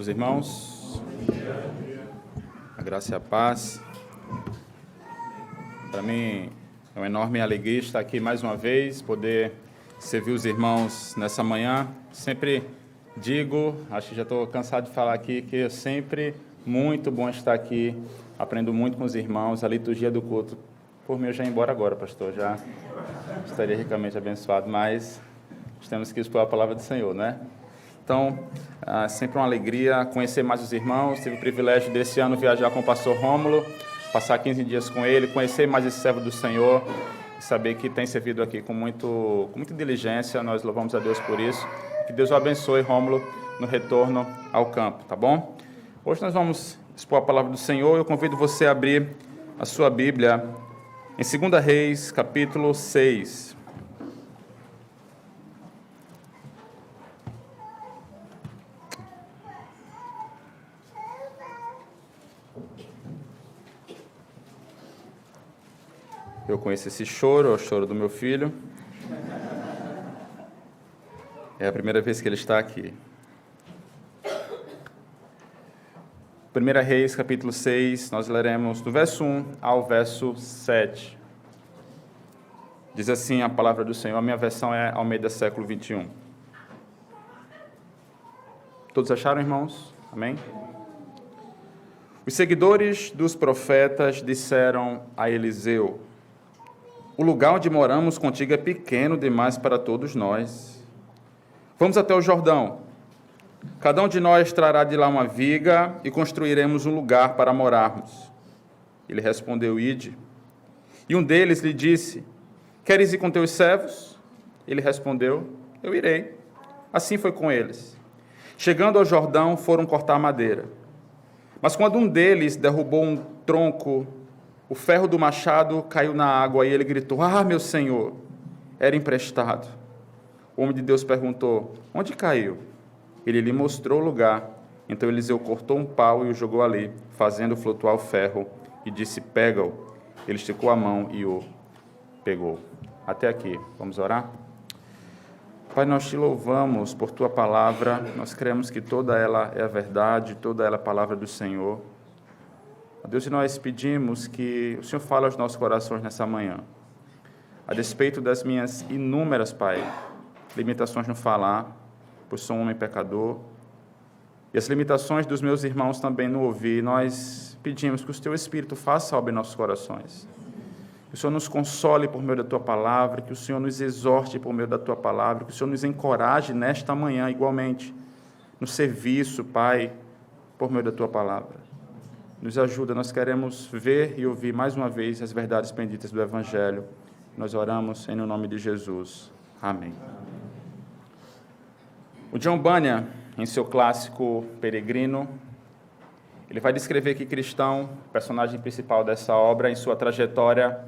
Meus irmãos, a graça e a paz. Para mim é uma enorme alegria estar aqui mais uma vez, poder servir os irmãos nessa manhã. Sempre digo, acho que já estou cansado de falar aqui, que é sempre muito bom estar aqui, aprendo muito com os irmãos, a liturgia do culto. Por mim eu já ia embora agora, pastor, já estaria ricamente abençoado, mas temos que expor a palavra do Senhor, né? Então, sempre uma alegria conhecer mais os irmãos. Tive o privilégio desse ano viajar com o pastor Rômulo, passar 15 dias com ele, conhecer mais esse servo do Senhor e saber que tem servido aqui com muita diligência. Nós louvamos a Deus por isso. Que Deus o abençoe, Rômulo, no retorno ao campo, tá bom? Hoje nós vamos expor a palavra do Senhor. Eu convido você a abrir a sua Bíblia em 2 Reis, capítulo 6. Eu conheço esse choro, é o choro do meu filho. É a primeira vez que ele está aqui. 1 Reis, capítulo 6, nós leremos do verso 1 ao verso 7. Diz assim a palavra do Senhor, a minha versão é Almeida século 21. Todos acharam, irmãos? Amém? Os seguidores dos profetas disseram a Eliseu: o lugar onde moramos contigo é pequeno demais para todos nós. Vamos até o Jordão. Cada um de nós trará de lá uma viga e construiremos um lugar para morarmos. Ele respondeu: ide. E um deles lhe disse: queres ir com teus servos? Ele respondeu: eu irei. Assim foi com eles. Chegando ao Jordão, foram cortar madeira. Mas quando um deles derrubou um tronco, o ferro do machado caiu na água e ele gritou: ah, meu senhor, era emprestado. O homem de Deus perguntou: onde caiu? Ele lhe mostrou o lugar. Então Eliseu cortou um pau e o jogou ali, fazendo flutuar o ferro, e disse: pega-o. Ele esticou a mão e o pegou. Até aqui. Vamos orar? Pai, nós te louvamos por tua palavra. Nós cremos que toda ela é a verdade, toda ela é a palavra do Senhor. Deus, e nós pedimos que o Senhor fale aos nossos corações nessa manhã. A despeito das minhas inúmeras, Pai, limitações no falar, pois sou um homem pecador, e as limitações dos meus irmãos também no ouvir, nós pedimos que o Teu Espírito faça obra em nossos corações. Que o Senhor nos console por meio da Tua palavra, que o Senhor nos exorte por meio da Tua palavra, que o Senhor nos encoraje nesta manhã igualmente, no serviço, Pai, por meio da Tua palavra. Nos ajuda, nós queremos ver e ouvir mais uma vez as verdades benditas do Evangelho. Nós oramos em nome de Jesus. Amém. O John Bunyan, em seu clássico Peregrino, ele vai descrever que Cristão, personagem principal dessa obra, em sua trajetória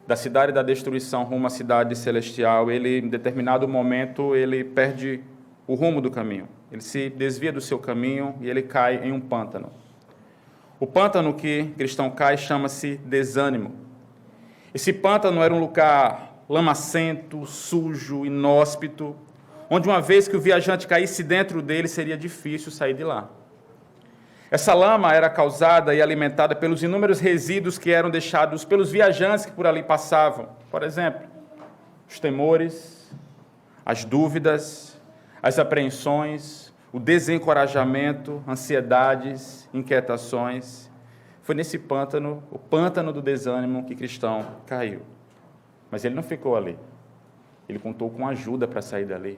da cidade da destruição rumo à cidade celestial, ele, em determinado momento, ele perde o rumo do caminho. Ele se desvia do seu caminho e ele cai em um pântano. O pântano que Cristão cai chama-se desânimo. Esse pântano era um lugar lamacento, sujo, inóspito, onde uma vez que o viajante caísse dentro dele, seria difícil sair de lá. Essa lama era causada e alimentada pelos inúmeros resíduos que eram deixados pelos viajantes que por ali passavam. Por exemplo, os temores, as dúvidas, as apreensões, o desencorajamento, ansiedades, inquietações. Foi nesse pântano, o pântano do desânimo, que Cristão caiu. Mas ele não ficou ali. Ele contou com ajuda para sair dali.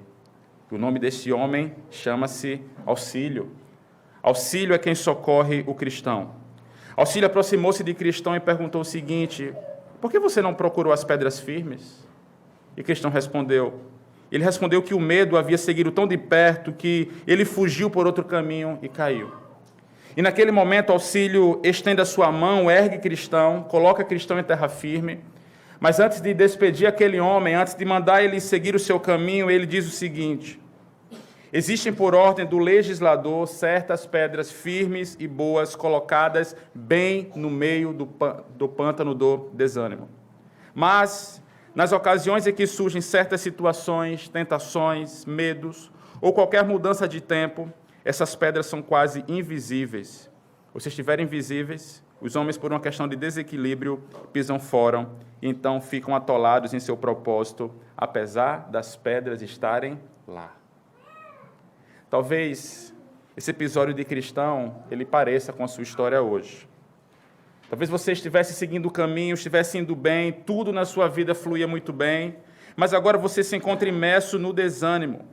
O nome desse homem chama-se Auxílio. Auxílio é quem socorre o cristão. Auxílio aproximou-se de Cristão e perguntou o seguinte: por que você não procurou as pedras firmes? E Cristão respondeu: ele respondeu que o medo havia seguido tão de perto que ele fugiu por outro caminho e caiu. E naquele momento, Auxílio estende a sua mão, ergue Cristão, coloca Cristão em terra firme, mas antes de despedir aquele homem, antes de mandar ele seguir o seu caminho, ele diz o seguinte: existem por ordem do legislador certas pedras firmes e boas colocadas bem no meio do pântano do desânimo. Mas nas ocasiões em que surgem certas situações, tentações, medos ou qualquer mudança de tempo, essas pedras são quase invisíveis. Ou se estiverem visíveis, os homens, por uma questão de desequilíbrio, pisam fora e então ficam atolados em seu propósito, apesar das pedras estarem lá. Talvez esse episódio de cristão, ele pareça com a sua história hoje. Talvez você estivesse seguindo o caminho, estivesse indo bem, tudo na sua vida fluía muito bem, mas agora você se encontra imerso no desânimo.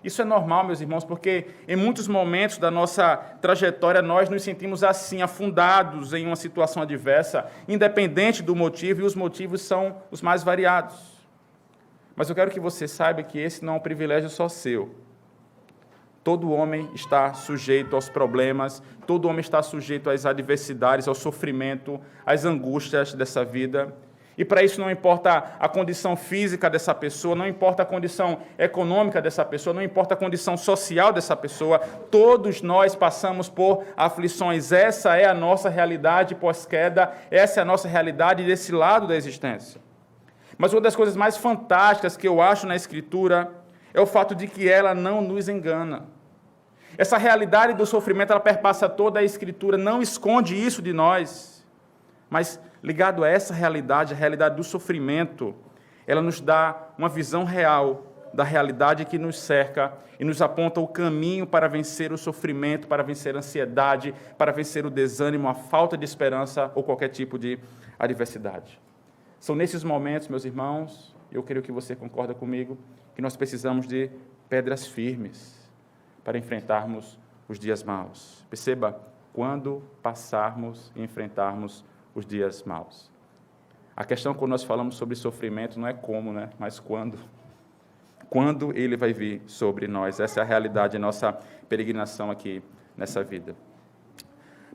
Isso é normal, meus irmãos, porque em muitos momentos da nossa trajetória nós nos sentimos assim, afundados em uma situação adversa, independente do motivo, e os motivos são os mais variados. Mas eu quero que você saiba que esse não é um privilégio só seu. Todo homem está sujeito aos problemas, todo homem está sujeito às adversidades, ao sofrimento, às angústias dessa vida. E para isso não importa a condição física dessa pessoa, não importa a condição econômica dessa pessoa, não importa a condição social dessa pessoa, todos nós passamos por aflições. Essa é a nossa realidade pós-queda, essa é a nossa realidade desse lado da existência. Mas uma das coisas mais fantásticas que eu acho na Escritura é o fato de que ela não nos engana. Essa realidade do sofrimento, ela perpassa toda a Escritura, não esconde isso de nós. Mas, ligado a essa realidade, a realidade do sofrimento, ela nos dá uma visão real da realidade que nos cerca e nos aponta o caminho para vencer o sofrimento, para vencer a ansiedade, para vencer o desânimo, a falta de esperança ou qualquer tipo de adversidade. São nesses momentos, meus irmãos, eu creio que você concorda comigo, que nós precisamos de pedras firmes para enfrentarmos os dias maus. Perceba, quando passarmos e enfrentarmos os dias maus. A questão quando nós falamos sobre sofrimento não é como, né? Mas quando. Quando ele vai vir sobre nós. Essa é a realidade da nossa peregrinação aqui nessa vida.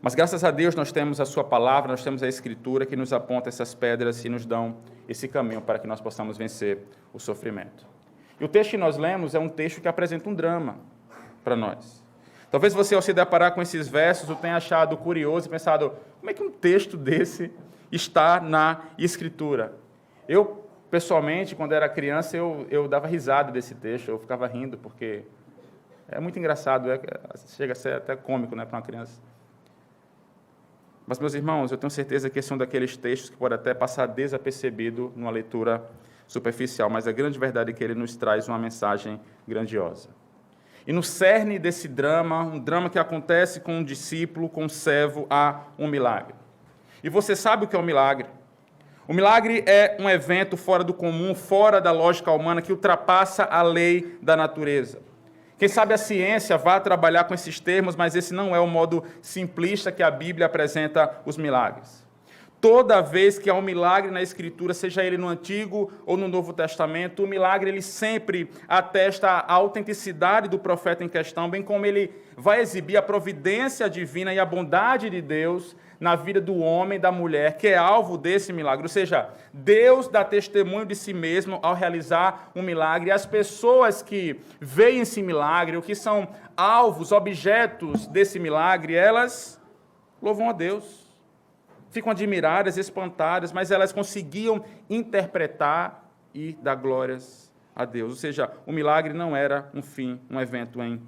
Mas graças a Deus nós temos a sua palavra, nós temos a Escritura que nos aponta essas pedras e nos dão esse caminho para que nós possamos vencer o sofrimento. E o texto que nós lemos é um texto que apresenta um drama para nós. Talvez você, ao se deparar com esses versos, o tenha achado curioso e pensado, como é que um texto desse está na Escritura? Eu, pessoalmente, quando era criança, eu dava risada desse texto, eu ficava rindo, porque é muito engraçado, chega a ser até cômico, né, para uma criança. Mas, meus irmãos, eu tenho certeza que esse é um daqueles textos que pode até passar desapercebido numa leitura superficial, mas a grande verdade é que ele nos traz uma mensagem grandiosa. E no cerne desse drama, um drama que acontece com um discípulo, com um servo, há um milagre. E você sabe o que é um milagre? O milagre é um evento fora do comum, fora da lógica humana, que ultrapassa a lei da natureza. Quem sabe a ciência vá trabalhar com esses termos, mas esse não é o modo simplista que a Bíblia apresenta os milagres. Toda vez que há um milagre na Escritura, seja ele no Antigo ou no Novo Testamento, o milagre ele sempre atesta a autenticidade do profeta em questão, bem como ele vai exibir a providência divina e a bondade de Deus na vida do homem e da mulher, que é alvo desse milagre. Ou seja, Deus dá testemunho de si mesmo ao realizar um milagre. E as pessoas que veem esse milagre, ou que são alvos, objetos desse milagre, elas louvam a Deus. Ficam admiradas, espantadas, mas elas conseguiam interpretar e dar glórias a Deus. Ou seja, o milagre não era um fim, um evento em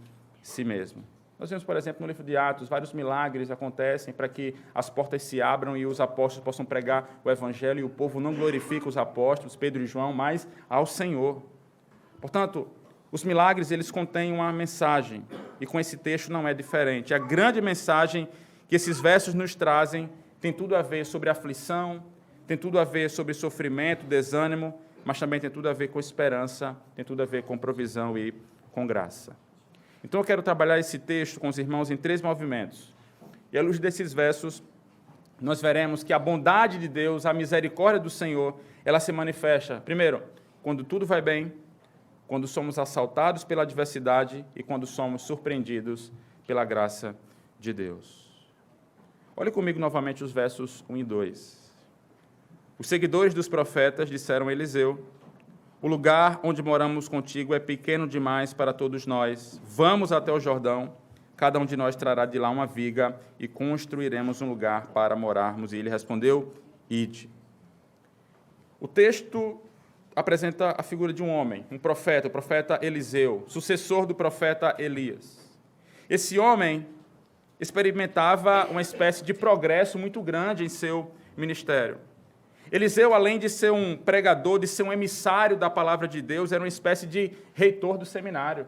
si mesmo. Nós vemos, por exemplo, no livro de Atos, vários milagres acontecem para que as portas se abram e os apóstolos possam pregar o Evangelho, e o povo não glorifica os apóstolos, Pedro e João, mas ao Senhor. Portanto, os milagres, eles contêm uma mensagem, e com esse texto não é diferente. A grande mensagem que esses versos nos trazem tem tudo a ver sobre aflição, tem tudo a ver sobre sofrimento, desânimo, mas também tem tudo a ver com esperança, tem tudo a ver com provisão e com graça. Então eu quero trabalhar esse texto com os irmãos em 3 movimentos. E à luz desses versos, nós veremos que a bondade de Deus, a misericórdia do Senhor, ela se manifesta, primeiro, quando tudo vai bem, quando somos assaltados pela adversidade e quando somos surpreendidos pela graça de Deus. Olhe comigo novamente os versos 1 e 2. Os seguidores dos profetas disseram a Eliseu, o lugar onde moramos contigo é pequeno demais para todos nós. Vamos até o Jordão, cada um de nós trará de lá uma viga e construiremos um lugar para morarmos. E ele respondeu, ide. O texto apresenta a figura de um homem, um profeta, o profeta Eliseu, sucessor do profeta Elias. Esse homem experimentava uma espécie de progresso muito grande em seu ministério. Eliseu, além de ser um pregador, de ser um emissário da palavra de Deus, era uma espécie de reitor do seminário.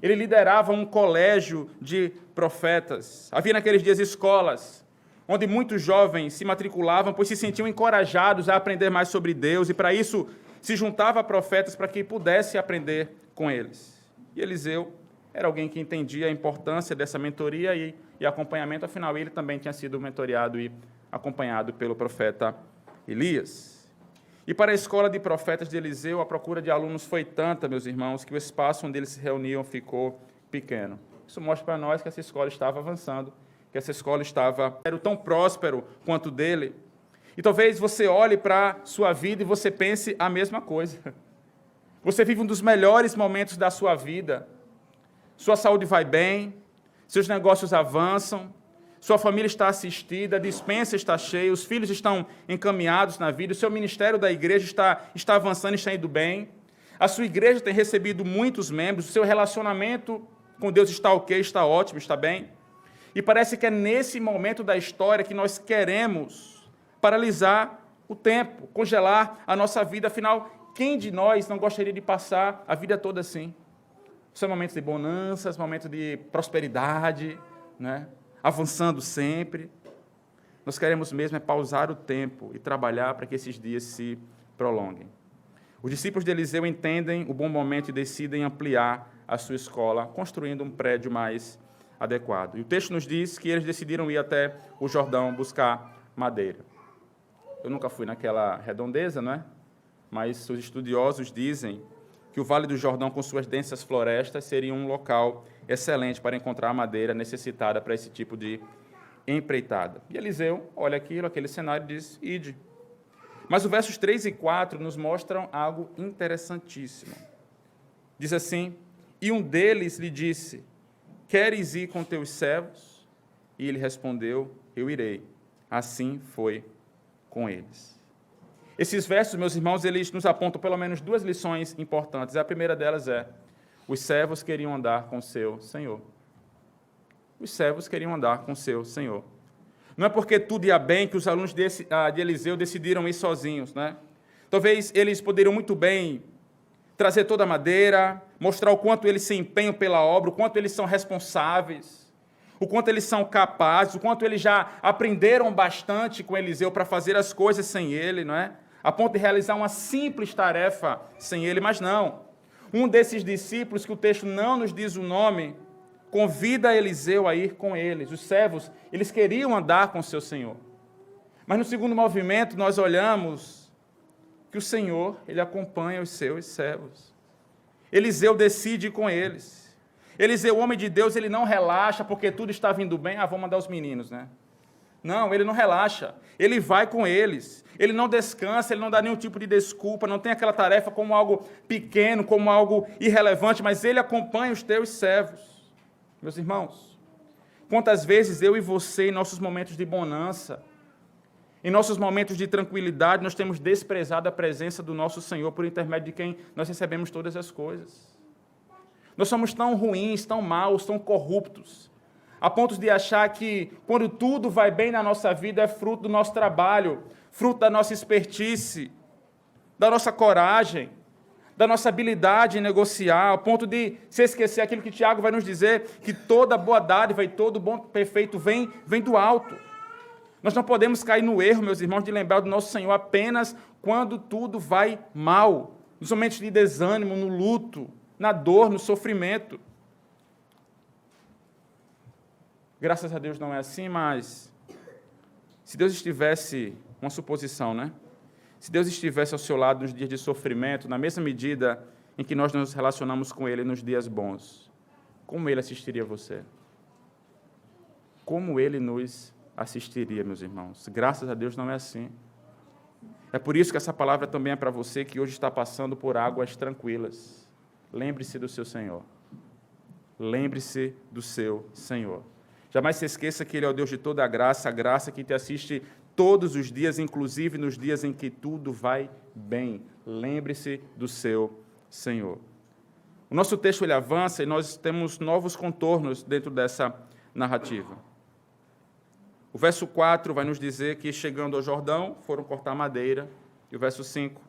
Ele liderava um colégio de profetas. Havia naqueles dias escolas, onde muitos jovens se matriculavam, pois se sentiam encorajados a aprender mais sobre Deus, e para isso se juntava a profetas para que pudesse aprender com eles. E Eliseu era alguém que entendia a importância dessa mentoria e acompanhamento, afinal ele também tinha sido mentoreado e acompanhado pelo profeta Elias. E para a escola de profetas de Eliseu, a procura de alunos foi tanta, meus irmãos, que o espaço onde eles se reuniam ficou pequeno. Isso mostra para nós que essa escola estava avançando, que essa escola era tão próspero quanto dele. E talvez você olhe para a sua vida e você pense a mesma coisa. Você vive um dos melhores momentos da sua vida. Sua saúde vai bem, seus negócios avançam, sua família está assistida, a despensa está cheia, os filhos estão encaminhados na vida, o seu ministério da igreja está avançando e está indo bem, a sua igreja tem recebido muitos membros, o seu relacionamento com Deus está ok, está ótimo, está bem. E parece que é nesse momento da história que nós queremos paralisar o tempo, congelar a nossa vida. Afinal, quem de nós não gostaria de passar a vida toda assim? São momentos de bonanças, momentos de prosperidade, né? Avançando sempre. Nós queremos mesmo pausar o tempo e trabalhar para que esses dias se prolonguem. Os discípulos de Eliseu entendem o bom momento e decidem ampliar a sua escola, construindo um prédio mais adequado. E o texto nos diz que eles decidiram ir até o Jordão buscar madeira. Eu nunca fui naquela redondeza, não é? Mas os estudiosos dizem que o Vale do Jordão, com suas densas florestas, seria um local excelente para encontrar a madeira necessitada para esse tipo de empreitada. E Eliseu olha aquele cenário e diz, ide. Mas os versos 3 e 4 nos mostram algo interessantíssimo. Diz assim, e um deles lhe disse, queres ir com teus servos? E ele respondeu, eu irei. Assim foi com eles. Esses versos, meus irmãos, eles nos apontam pelo menos duas lições importantes. A primeira delas é, os servos queriam andar com seu Senhor. Os servos queriam andar com seu Senhor. Não é porque tudo ia bem que os alunos de Eliseu decidiram ir sozinhos, né? Talvez eles poderiam muito bem trazer toda a madeira, mostrar o quanto eles se empenham pela obra, o quanto eles são responsáveis, o quanto eles são capazes, o quanto eles já aprenderam bastante com Eliseu para fazer as coisas sem ele, não é? A ponto de realizar uma simples tarefa sem ele, mas não. Um desses discípulos, que o texto não nos diz o nome, convida Eliseu a ir com eles. Os servos, eles queriam andar com seu Senhor. Mas no segundo movimento, nós olhamos que o Senhor, ele acompanha os seus servos. Eliseu decide ir com eles. Eliseu, homem de Deus, ele não relaxa porque tudo está vindo bem. Vou mandar os meninos, né? Não, ele não relaxa, ele vai com eles, ele não descansa, ele não dá nenhum tipo de desculpa, não tem aquela tarefa como algo pequeno, como algo irrelevante, mas ele acompanha os teus servos. Meus irmãos, quantas vezes eu e você, em nossos momentos de bonança, em nossos momentos de tranquilidade, nós temos desprezado a presença do nosso Senhor por intermédio de quem nós recebemos todas as coisas. Nós somos tão ruins, tão maus, tão corruptos, a ponto de achar que, quando tudo vai bem na nossa vida, é fruto do nosso trabalho, fruto da nossa expertise, da nossa coragem, da nossa habilidade em negociar, ao ponto de se esquecer aquilo que Tiago vai nos dizer, que toda boa dádiva e todo bom perfeito vem do alto. Nós não podemos cair no erro, meus irmãos, de lembrar do nosso Senhor apenas quando tudo vai mal, nos momentos de desânimo, no luto, na dor, no sofrimento. Graças a Deus não é assim, mas se Deus estivesse, uma suposição, né? Se Deus estivesse ao seu lado nos dias de sofrimento, na mesma medida em que nós nos relacionamos com Ele nos dias bons, como Ele assistiria você? Como Ele nos assistiria, meus irmãos? Graças a Deus não é assim. É por isso que essa palavra também é para você que hoje está passando por águas tranquilas. Lembre-se do seu Senhor. Lembre-se do seu Senhor. Jamais se esqueça que Ele é o Deus de toda a graça que te assiste todos os dias, inclusive nos dias em que tudo vai bem. Lembre-se do seu Senhor. O nosso texto ele avança e nós temos novos contornos dentro dessa narrativa. O verso 4 vai nos dizer que, chegando ao Jordão, foram cortar madeira. E o verso 5,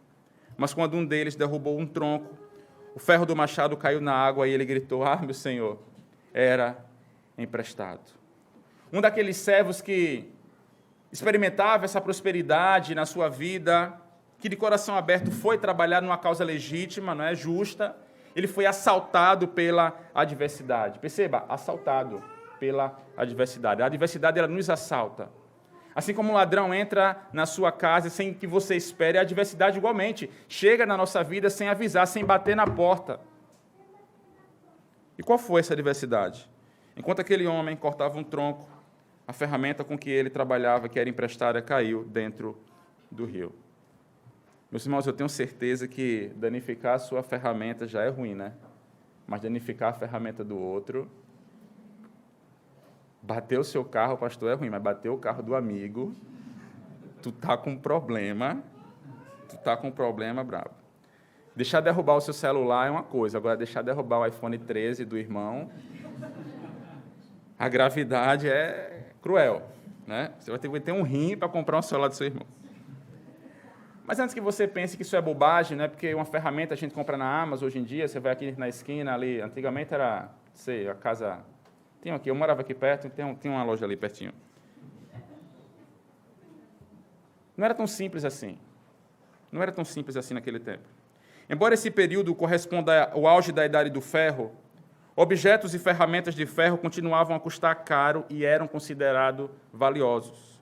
mas quando um deles derrubou um tronco, o ferro do machado caiu na água e ele gritou: ah, meu senhor, era emprestado. Um daqueles servos que experimentava essa prosperidade na sua vida, que de coração aberto foi trabalhar numa causa legítima, não é justa, ele foi assaltado pela adversidade. Perceba, assaltado pela adversidade. A adversidade, ela nos assalta. Assim como um ladrão entra na sua casa sem que você espere, a adversidade igualmente chega na nossa vida sem avisar, sem bater na porta. E qual foi essa adversidade? Enquanto aquele homem cortava um tronco, a ferramenta com que ele trabalhava, que era emprestada, caiu dentro do rio. Meus irmãos, eu tenho certeza que danificar a sua ferramenta já é ruim, né? Mas danificar a ferramenta do outro... Bater o seu carro, pastor, é ruim, mas bater o carro do amigo, tu tá com problema bravo. Deixar derrubar o seu celular é uma coisa, agora deixar derrubar o iPhone 13 do irmão, a gravidade é cruel, né? Você vai ter que ter um rim para comprar um celular do seu irmão. Mas antes que você pense que isso é bobagem, né? Porque uma ferramenta a gente compra na Amazon hoje em dia, você vai aqui na esquina ali, antigamente era, sei, a casa... eu morava aqui perto, tem uma loja ali pertinho. Não era tão simples assim. Não era tão simples assim naquele tempo. Embora esse período corresponda ao auge da Idade do Ferro, objetos e ferramentas de ferro continuavam a custar caro e eram considerados valiosos.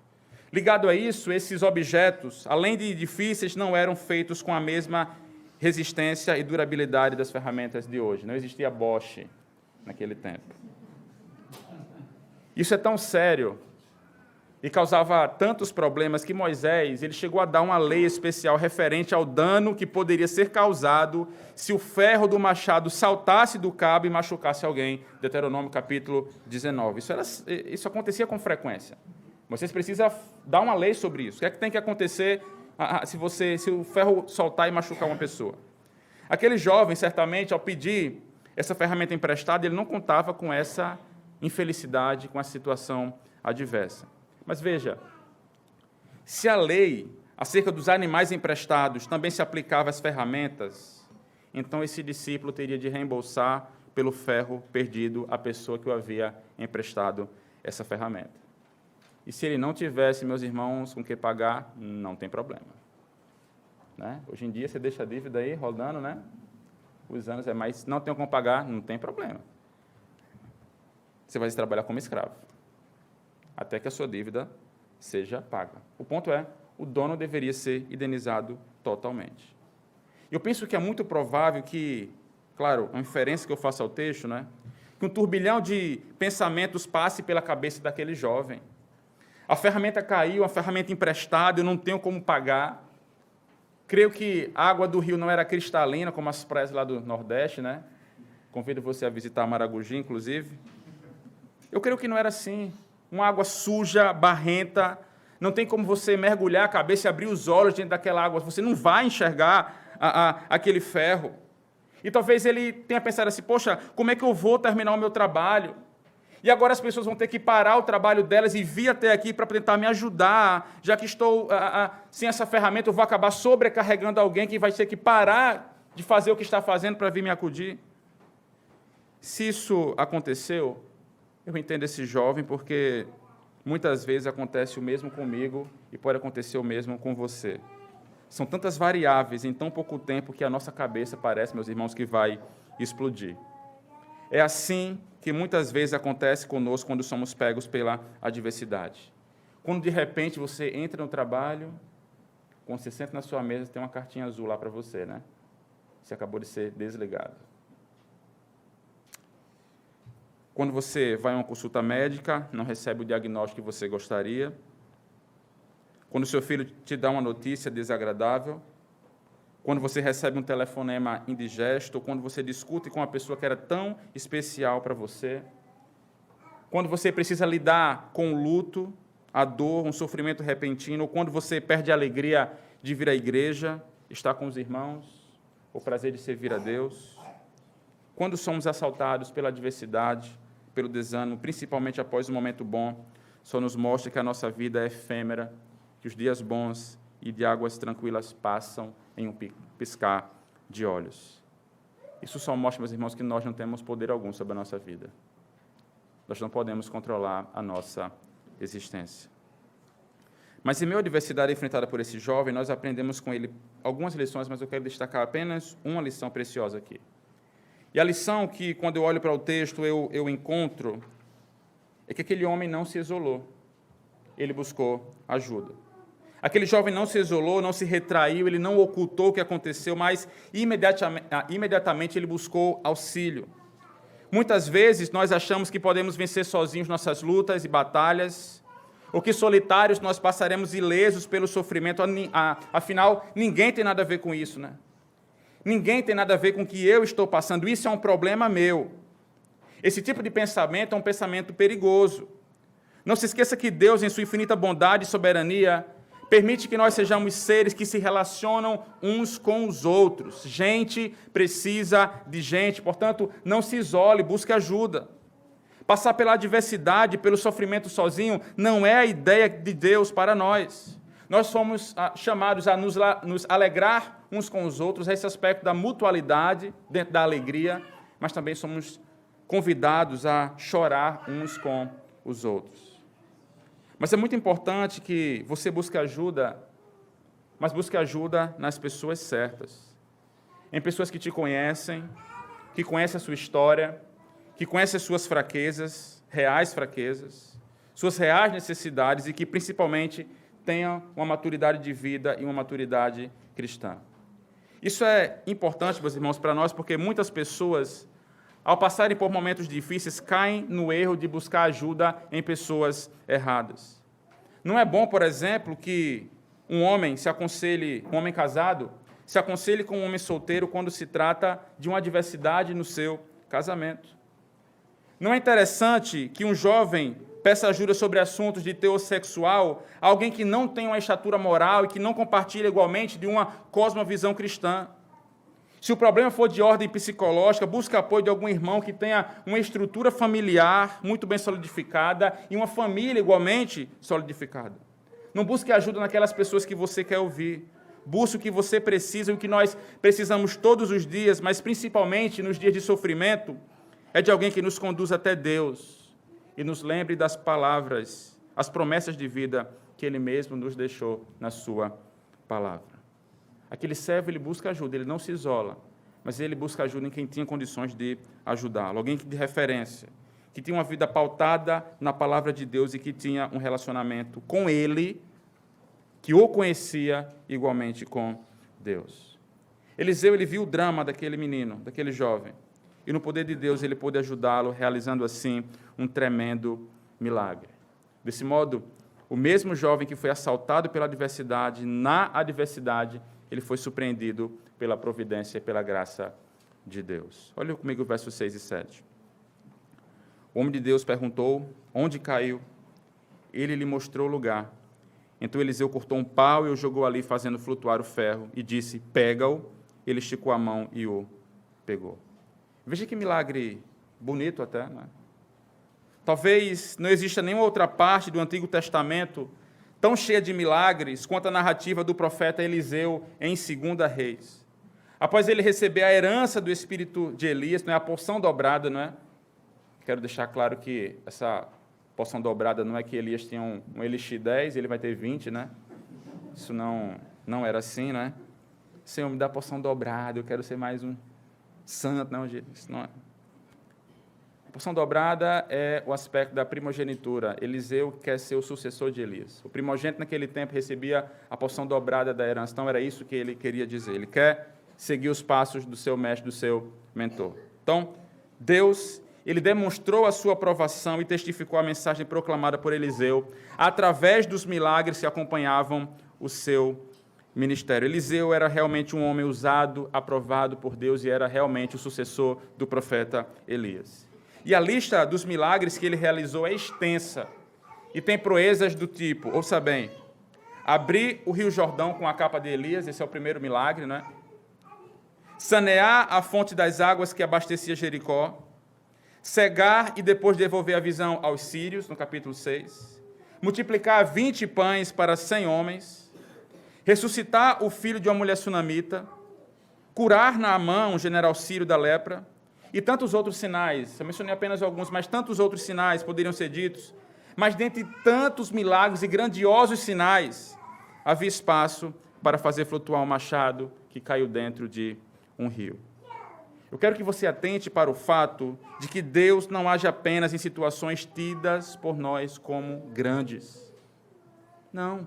Ligado a isso, esses objetos, além de difíceis, não eram feitos com a mesma resistência e durabilidade das ferramentas de hoje. Não existia Bosch naquele tempo. Isso é tão sério e causava tantos problemas que Moisés ele chegou a dar uma lei especial referente ao dano que poderia ser causado se o ferro do machado saltasse do cabo e machucasse alguém. Deuteronômio capítulo 19. Isso acontecia com frequência. Vocês precisam dar uma lei sobre isso. O que é que tem que acontecer se o ferro soltar e machucar uma pessoa? Aquele jovem, certamente, ao pedir essa ferramenta emprestada, ele não contava com essa infelicidade, com a situação adversa. Mas veja, se a lei acerca dos animais emprestados também se aplicava às ferramentas, então esse discípulo teria de reembolsar pelo ferro perdido à pessoa que o havia emprestado essa ferramenta. E se ele não tivesse, meus irmãos, com que pagar, não tem problema. Né? Hoje em dia, você deixa a dívida aí rodando, né? Os anos é mais, não tem como pagar, não tem problema. Você vai trabalhar como escravo, até que a sua dívida seja paga. O ponto é, o dono deveria ser indenizado totalmente. Eu penso que é muito provável que, claro, a inferência que eu faço ao texto, né, que um turbilhão de pensamentos passe pela cabeça daquele jovem. A ferramenta caiu, a ferramenta emprestada, eu não tenho como pagar. Creio que a água do rio não era cristalina, como as praias lá do Nordeste, né? Convido você a visitar Maragogi, inclusive. Eu creio que não era assim. Uma água suja, barrenta, não tem como você mergulhar a cabeça e abrir os olhos dentro daquela água. Você não vai enxergar aquele ferro. E talvez ele tenha pensado assim, poxa, como é que eu vou terminar o meu trabalho? E agora as pessoas vão ter que parar o trabalho delas e vir até aqui para tentar me ajudar, já que estou sem essa ferramenta, eu vou acabar sobrecarregando alguém que vai ter que parar de fazer o que está fazendo para vir me acudir. Se isso aconteceu, eu entendo esse jovem, porque muitas vezes acontece o mesmo comigo e pode acontecer o mesmo com você. São tantas variáveis em tão pouco tempo que a nossa cabeça parece, meus irmãos, que vai explodir. É assim que muitas vezes acontece conosco quando somos pegos pela adversidade. Quando, de repente, você entra no trabalho, quando você senta na sua mesa, tem uma cartinha azul lá para você, né? Você acabou de ser desligado. Quando você vai a uma consulta médica, não recebe o diagnóstico que você gostaria. Quando o seu filho te dá uma notícia desagradável. Quando você recebe um telefonema indigesto, ou quando você discute com uma pessoa que era tão especial para você. Quando você precisa lidar com o luto, a dor, um sofrimento repentino, ou quando você perde a alegria de vir à igreja, estar com os irmãos, o prazer de servir a Deus. quando somos assaltados pela adversidade, pelo desânimo, principalmente após um momento bom, só nos mostra que a nossa vida é efêmera, que os dias bons e de águas tranquilas passam em um piscar de olhos. Isso só mostra, meus irmãos, que nós não temos poder algum sobre a nossa vida. Nós não podemos controlar a nossa existência. Mas em meio à adversidade enfrentada por esse jovem, nós aprendemos com ele algumas lições, mas eu quero destacar apenas uma lição preciosa aqui. E a lição que, quando eu olho para o texto, eu encontro, é que aquele homem não se isolou. Ele buscou ajuda. Aquele jovem não se isolou, não se retraiu, ele não ocultou o que aconteceu, mas imediatamente ele buscou auxílio. Muitas vezes nós achamos que podemos vencer sozinhos nossas lutas e batalhas, ou que solitários nós passaremos ilesos pelo sofrimento. Afinal, ninguém tem nada a ver com isso, né? Ninguém tem nada a ver com o que eu estou passando. Isso é um problema meu. Esse tipo de pensamento é um pensamento perigoso. Não se esqueça que Deus, em sua infinita bondade e soberania, permite que nós sejamos seres que se relacionam uns com os outros. Gente precisa de gente, portanto, não se isole, busque ajuda. Passar pela adversidade, pelo sofrimento sozinho, não é a ideia de Deus para nós. Nós fomos chamados a nos alegrar uns com os outros, esse aspecto da mutualidade dentro da alegria, mas também somos convidados a chorar uns com os outros. Mas é muito importante que você busque ajuda, mas busque ajuda nas pessoas certas. Em pessoas que te conhecem, que conhecem a sua história, que conhecem as suas fraquezas, suas reais necessidades e que, principalmente, tenham uma maturidade de vida e uma maturidade cristã. Isso é importante, meus irmãos, para nós, porque muitas pessoas, ao passarem por momentos difíceis, caem no erro de buscar ajuda em pessoas erradas. Não é bom, por exemplo, que um homem casado, se aconselhe com um homem solteiro quando se trata de uma adversidade no seu casamento. Não é interessante que um jovem peça ajuda sobre assuntos de teor sexual a alguém que não tem uma estatura moral e que não compartilha igualmente de uma cosmovisão cristã. Se o problema for de ordem psicológica, busque apoio de algum irmão que tenha uma estrutura familiar muito bem solidificada e uma família igualmente solidificada. Não busque ajuda naquelas pessoas que você quer ouvir. Busque o que você precisa, o que nós precisamos todos os dias, mas principalmente nos dias de sofrimento, é de alguém que nos conduza até Deus e nos lembre das palavras, as promessas de vida que Ele mesmo nos deixou na sua palavra. Aquele servo, ele busca ajuda, ele não se isola, mas ele busca ajuda em quem tinha condições de ajudá-lo, alguém de referência, que tinha uma vida pautada na palavra de Deus e que tinha um relacionamento com Ele, que o conhecia igualmente com Deus. Eliseu, ele viu o drama daquele menino, daquele jovem, e no poder de Deus ele pôde ajudá-lo, realizando assim um tremendo milagre. Desse modo, o mesmo jovem que foi assaltado pela adversidade, na adversidade, ele foi surpreendido pela providência e pela graça de Deus. Olha comigo o versos 6 e 7. O homem de Deus perguntou onde caiu. Ele lhe mostrou o lugar. Então Eliseu cortou um pau e o jogou ali, fazendo flutuar o ferro, e disse, pega-o. Ele esticou a mão e o pegou. Veja que milagre bonito até, não é? Talvez não exista nenhuma outra parte do Antigo Testamento tão cheia de milagres quanto a narrativa do profeta Eliseu em 2 Reis. Após ele receber a herança do espírito de Elias, não é a porção dobrada, não é? Quero deixar claro que essa porção dobrada não é que Elias tinha um elixir 10 e ele vai ter 20, né? Isso não era assim, não é? Senhor, me dá a porção dobrada, eu quero ser mais um santo. Não, isso não é. A porção dobrada é o aspecto da primogenitura. Eliseu quer ser o sucessor de Elias. O primogênito naquele tempo recebia a porção dobrada da herança. Então era isso que ele queria dizer. Ele quer seguir os passos do seu mestre, do seu mentor. Então, Deus, ele demonstrou a sua aprovação e testificou a mensagem proclamada por Eliseu através dos milagres que acompanhavam o seu ministério. Eliseu era realmente um homem usado, aprovado por Deus e era realmente o sucessor do profeta Elias. E a lista dos milagres que ele realizou é extensa e tem proezas do tipo, ouça bem, abrir o rio Jordão com a capa de Elias, esse é o primeiro milagre, né? sanear a fonte das águas que abastecia Jericó, cegar e depois devolver a visão aos sírios, no capítulo 6, multiplicar 20 pães para 100 homens, ressuscitar o filho de uma mulher sunamita, curar Naamã, um general sírio da lepra, e tantos outros sinais. Eu mencionei apenas alguns, mas tantos outros sinais poderiam ser ditos. Mas dentre tantos milagres e grandiosos sinais, havia espaço para fazer flutuar um machado que caiu dentro de um rio. Eu quero que você atente para o fato de que Deus não age apenas em situações tidas por nós como grandes. Não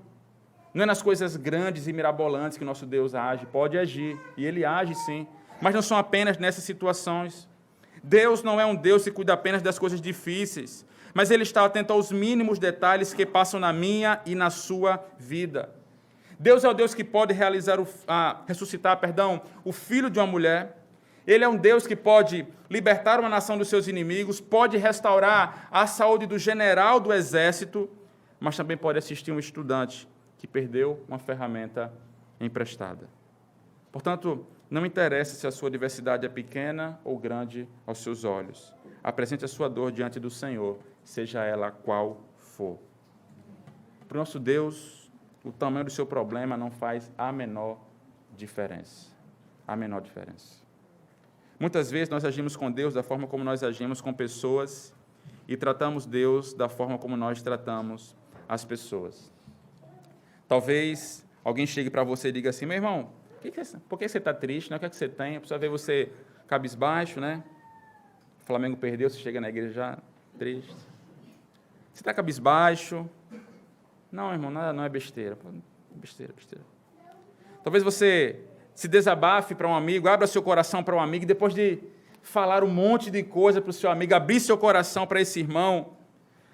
é nas coisas grandes e mirabolantes que nosso Deus age. Pode agir, e Ele age sim, mas não são apenas nessas situações. Deus não é um Deus que cuida apenas das coisas difíceis, mas Ele está atento aos mínimos detalhes que passam na minha e na sua vida. Deus é o Deus que pode ressuscitar o filho de uma mulher. Ele é um Deus que pode libertar uma nação dos seus inimigos, pode restaurar a saúde do general do exército, mas também pode assistir um estudante que perdeu uma ferramenta emprestada. Portanto, não interessa se a sua adversidade é pequena ou grande aos seus olhos. Apresente a sua dor diante do Senhor, seja ela qual for. Para o nosso Deus, o tamanho do seu problema não faz a menor diferença. A menor diferença. Muitas vezes nós agimos com Deus da forma como nós agimos com pessoas e tratamos Deus da forma como nós tratamos as pessoas. Talvez alguém chegue para você e diga assim: meu irmão, por que você está triste? Né? O que é que você tem? A pessoa vê você cabisbaixo, né? O Flamengo perdeu, você chega na igreja já triste. Você está cabisbaixo? Não, irmão, nada, não é besteira. Besteira. Talvez você se desabafe para um amigo, abra seu coração para um amigo, e depois de falar um monte de coisa para o seu amigo, abrir seu coração para esse irmão,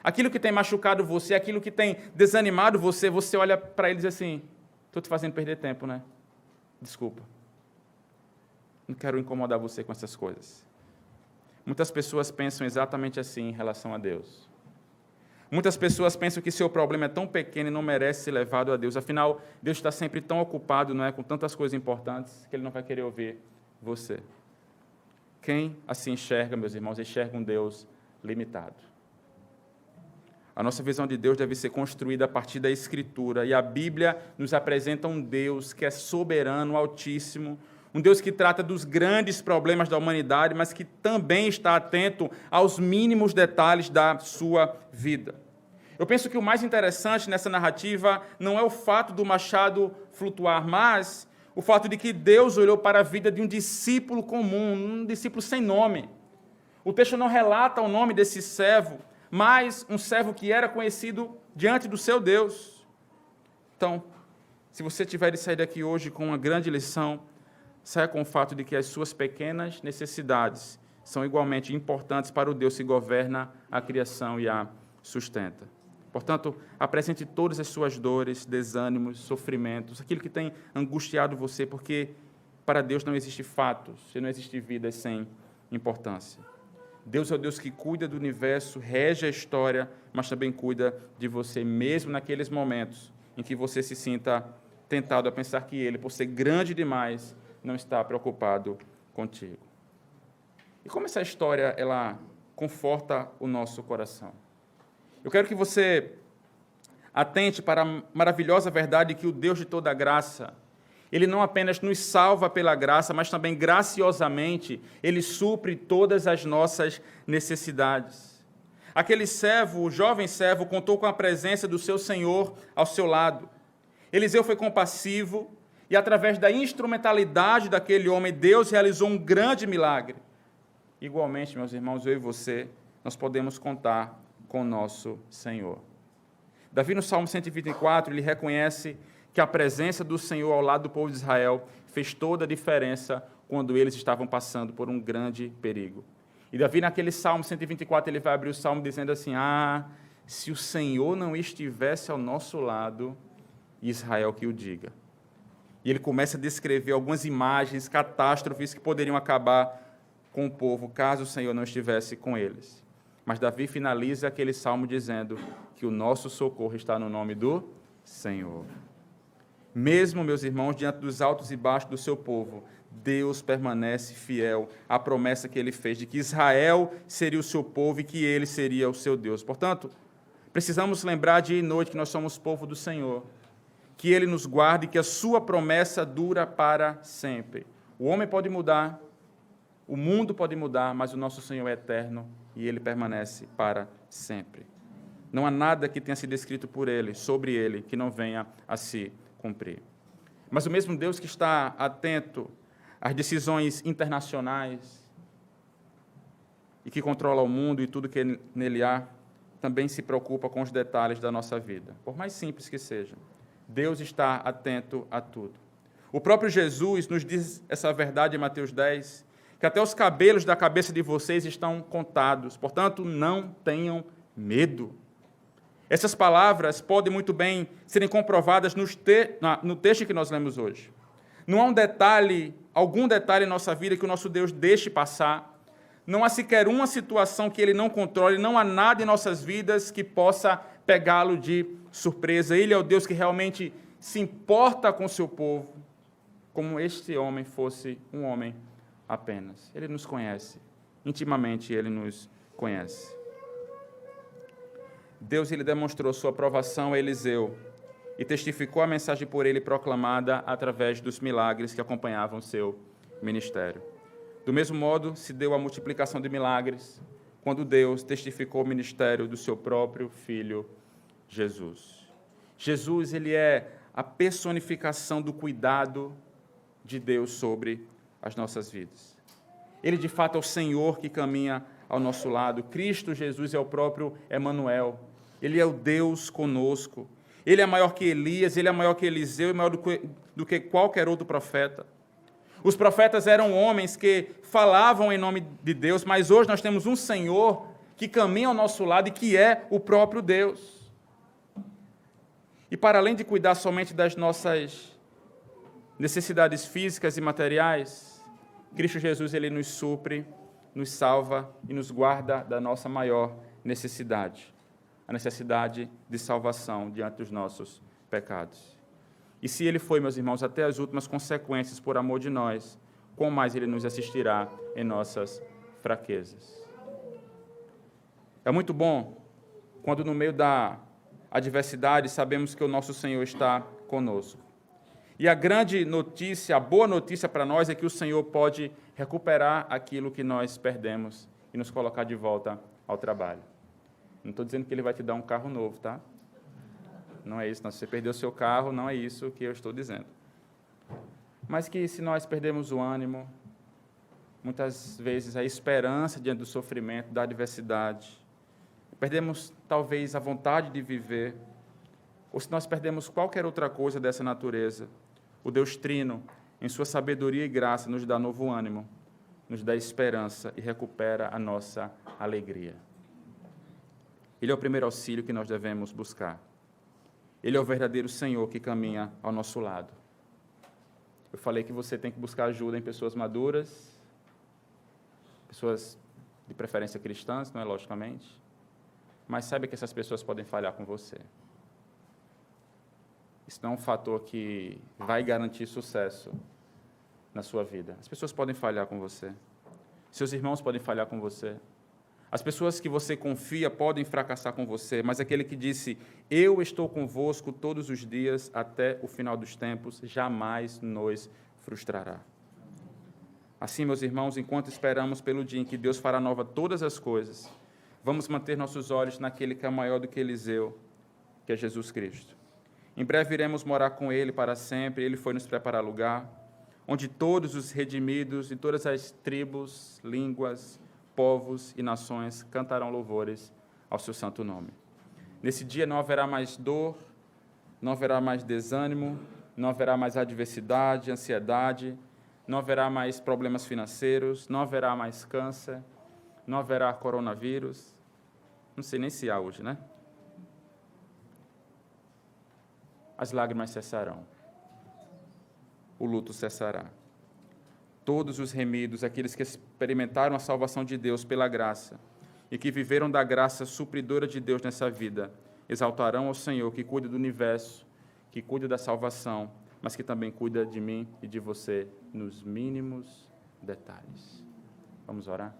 aquilo que tem machucado você, aquilo que tem desanimado você, você olha para ele e diz assim: estou te fazendo perder tempo, né? Desculpa. Não quero incomodar você com essas coisas. Muitas pessoas pensam exatamente assim em relação a Deus. Muitas pessoas pensam que seu problema é tão pequeno e não merece ser levado a Deus. Afinal, Deus está sempre tão ocupado, não é, com tantas coisas importantes, que Ele não vai querer ouvir você. Quem assim enxerga, meus irmãos, enxerga um Deus limitado. A nossa visão de Deus deve ser construída a partir da Escritura, e a Bíblia nos apresenta um Deus que é soberano, altíssimo, um Deus que trata dos grandes problemas da humanidade, mas que também está atento aos mínimos detalhes da sua vida. Eu penso que o mais interessante nessa narrativa não é o fato do machado flutuar, mas o fato de que Deus olhou para a vida de um discípulo comum, um discípulo sem nome. O texto não relata o nome desse servo, mas um servo que era conhecido diante do seu Deus. Então, se você tiver de sair daqui hoje com uma grande lição, saia com o fato de que as suas pequenas necessidades são igualmente importantes para o Deus que governa a criação e a sustenta. Portanto, apresente todas as suas dores, desânimos, sofrimentos, aquilo que tem angustiado você, porque para Deus não existe fatos, e não existe vida sem importância. Deus é o Deus que cuida do universo, rege a história, mas também cuida de você, mesmo naqueles momentos em que você se sinta tentado a pensar que Ele, por ser grande demais, não está preocupado contigo. E como essa história ela conforta o nosso coração? Eu quero que você atente para a maravilhosa verdade que o Deus de toda graça, Ele não apenas nos salva pela graça, mas também graciosamente Ele supre todas as nossas necessidades. Aquele servo, o jovem servo, contou com a presença do seu Senhor ao seu lado. Eliseu foi compassivo e, através da instrumentalidade daquele homem, Deus realizou um grande milagre. Igualmente, meus irmãos, eu e você, nós podemos contar com o nosso Senhor. Davi, no Salmo 124, ele reconhece que a presença do Senhor ao lado do povo de Israel fez toda a diferença quando eles estavam passando por um grande perigo. E Davi, naquele Salmo 124, ele vai abrir o Salmo dizendo assim: se o Senhor não estivesse ao nosso lado, Israel que o diga. E ele começa a descrever algumas imagens, catástrofes que poderiam acabar com o povo, caso o Senhor não estivesse com eles. Mas Davi finaliza aquele salmo dizendo que o nosso socorro está no nome do Senhor. Mesmo, meus irmãos, diante dos altos e baixos do seu povo, Deus permanece fiel à promessa que ele fez de que Israel seria o seu povo e que ele seria o seu Deus. Portanto, precisamos lembrar dia e noite que nós somos povo do Senhor, que ele nos guarde e que a sua promessa dura para sempre. O homem pode mudar, o mundo pode mudar, mas o nosso Senhor é eterno e ele permanece para sempre. Não há nada que tenha sido escrito por ele, sobre ele, que não venha a se cumprir. Mas o mesmo Deus que está atento às decisões internacionais e que controla o mundo e tudo que nele há, também se preocupa com os detalhes da nossa vida, por mais simples que sejam. Deus está atento a tudo. O próprio Jesus nos diz essa verdade em Mateus 10, que até os cabelos da cabeça de vocês estão contados, portanto, não tenham medo. Essas palavras podem muito bem serem comprovadas no texto que nós lemos hoje. Não há algum detalhe em nossa vida que o nosso Deus deixe passar. Não há sequer uma situação que Ele não controle, não há nada em nossas vidas que possa pegá-lo de surpresa. Ele é o Deus que realmente se importa com o seu povo, como este homem fosse um homem apenas. Ele nos conhece, intimamente Ele nos conhece. Deus ele demonstrou sua aprovação a Eliseu e testificou a mensagem por ele proclamada através dos milagres que acompanhavam seu ministério. Do mesmo modo, se deu a multiplicação de milagres quando Deus testificou o ministério do seu próprio Filho, Jesus. Jesus ele é a personificação do cuidado de Deus sobre as nossas vidas. Ele, de fato, é o Senhor que caminha ao nosso lado. Cristo Jesus é o próprio Emanuel. Ele é o Deus conosco. Ele é maior que Elias, ele é maior que Eliseu e maior do que qualquer outro profeta. Os profetas eram homens que falavam em nome de Deus, mas hoje nós temos um Senhor que caminha ao nosso lado e que é o próprio Deus. E para além de cuidar somente das nossas necessidades físicas e materiais, Cristo Jesus ele nos supre, nos salva e nos guarda da nossa maior necessidade, a necessidade de salvação diante dos nossos pecados. E se Ele foi, meus irmãos, até as últimas consequências por amor de nós, quão mais Ele nos assistirá em nossas fraquezas. É muito bom quando no meio da adversidade sabemos que o nosso Senhor está conosco. E a grande notícia, a boa notícia para nós é que o Senhor pode recuperar aquilo que nós perdemos e nos colocar de volta ao trabalho. Não estou dizendo que Ele vai te dar um carro novo, tá? Não é isso. Não. Se você perdeu o seu carro, não é isso que eu estou dizendo. Mas que se nós perdemos o ânimo, muitas vezes a esperança diante do sofrimento, da adversidade, perdemos talvez a vontade de viver, ou se nós perdemos qualquer outra coisa dessa natureza, o Deus Trino, em sua sabedoria e graça, nos dá novo ânimo, nos dá esperança e recupera a nossa alegria. Ele é o primeiro auxílio que nós devemos buscar. Ele é o verdadeiro Senhor que caminha ao nosso lado. Eu falei que você tem que buscar ajuda em pessoas maduras, pessoas de preferência cristãs, não é, logicamente, mas saiba que essas pessoas podem falhar com você. Isso não é um fator que vai garantir sucesso na sua vida. As pessoas podem falhar com você. Seus irmãos podem falhar com você. As pessoas que você confia podem fracassar com você, mas aquele que disse, eu estou convosco todos os dias até o final dos tempos, jamais nos frustrará. Assim, meus irmãos, enquanto esperamos pelo dia em que Deus fará nova todas as coisas, vamos manter nossos olhos naquele que é maior do que Eliseu, que é Jesus Cristo. Em breve iremos morar com Ele para sempre, Ele foi nos preparar lugar, onde todos os redimidos e todas as tribos, línguas, povos e nações cantarão louvores ao seu santo nome. Nesse dia não haverá mais dor, não haverá mais desânimo, não haverá mais adversidade, ansiedade, não haverá mais problemas financeiros, não haverá mais câncer, não haverá coronavírus. Não sei nem se há hoje, né? As lágrimas cessarão. O luto cessará. Todos os remidos, aqueles que experimentaram a salvação de Deus pela graça e que viveram da graça supridora de Deus nessa vida, exaltarão ao Senhor que cuida do universo, que cuida da salvação, mas que também cuida de mim e de você nos mínimos detalhes. Vamos orar?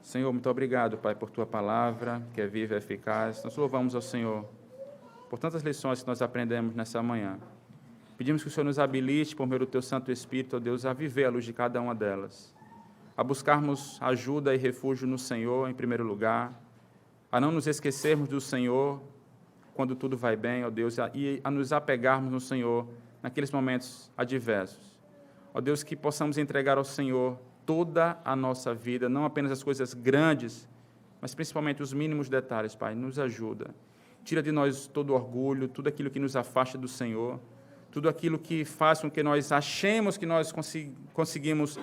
Senhor, muito obrigado, Pai, por Tua palavra, que é viva e eficaz. Nós louvamos ao Senhor por tantas lições que nós aprendemos nessa manhã. Pedimos que o Senhor nos habilite, por meio do Teu Santo Espírito, ó Deus, a viver à luz de cada uma delas, a buscarmos ajuda e refúgio no Senhor, em primeiro lugar, a não nos esquecermos do Senhor quando tudo vai bem, ó Deus, e a nos apegarmos no Senhor naqueles momentos adversos. Ó Deus, que possamos entregar ao Senhor toda a nossa vida, não apenas as coisas grandes, mas principalmente os mínimos detalhes, Pai. Nos ajuda. Tira de nós todo orgulho, tudo aquilo que nos afasta do Senhor, tudo aquilo que faz com que nós achemos que nós conseguimos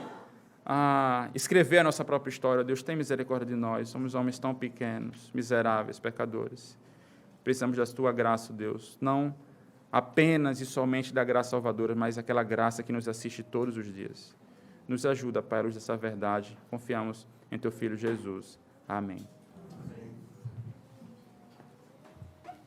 escrever a nossa própria história. Deus, tem misericórdia de nós. Somos homens tão pequenos, miseráveis, pecadores. Precisamos da Tua graça, Deus. Não apenas e somente da graça salvadora, mas aquela graça que nos assiste todos os dias. Nos ajuda, Pai, à luz dessa verdade. Confiamos em Teu Filho Jesus. Amém.